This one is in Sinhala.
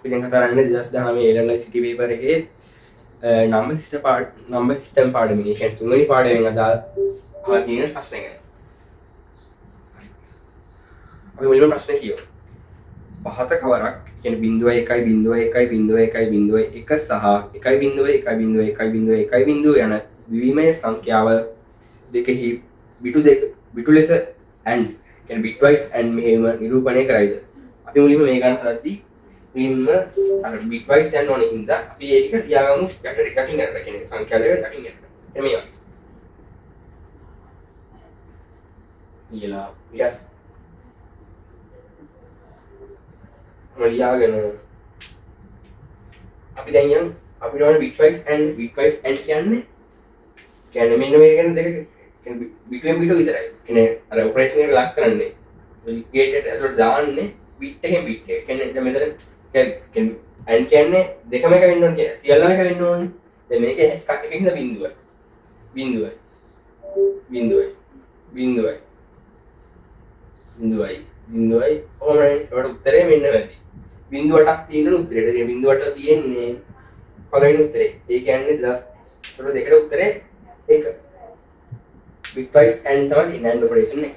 අපි දැන් කතා කරන්නේ 2019 A level city paper එකේ number system පාඩමේ. ඒ කියන්නේ තුන්වෙනි පාඩමෙන් අදාළ තියෙන ප්‍රශ්න ගැන. අපි මුලින්ම ප්‍රශ්නේ කියමු. පහත කවරක් කියන්නේ 0.1 සහ 1.1 යන ද්විමය සංඛ්‍යාව දෙකෙහි බිටු ලෙස and කියන්නේ bitwise and මෙහෙම නිරූපණය කරයිද? අපි මුලින්ම මේ ගන්න හදද්දී මුලින්ම අර bitwise යන ඕනේ හින්දා අපි ඒක තියාගමු යටින් යටට කියන්නේ සංඛ්‍යා දෙක යටින් යටට. එමේ වගේ. ඊළා yes මලියාගෙන අපි දැන් යන් අපිට ඕන bitwise and කියන්නේ මෙන්න මේ ගැන දෙක කියන්නේ between bit විතරයි. කියන්නේ අර ඔපරේෂන් එක ලක් කරන්නේ ගේට් එකට ඇතුළට දාන්නේ bit එකෙන් bit එක. කියන්නේ දැන් මෙතන කියන්නේ and කියන්නේ දෙකම එක වෙන්න ඕනේ කියලා. සියල්ලම එක වෙන්න ඕනේ. දැන් මේක එකකින් බිඳුවයි. බිඳුවයි. බිඳුවයි. බිඳුවයි. බිඳුවයි. බිඳුවයි. කොහොමද ඒකට උත්තරේ මෙන්න වැඩි. 0.8ක් තියෙන උත්තරේට. ඒ 0.8 තියෙන්නේ පළවෙනි උත්තරේ. ඒ කියන්නේ 10 දෙකට උත්තරේ 1. bitwise and තමයි NAND operation එක.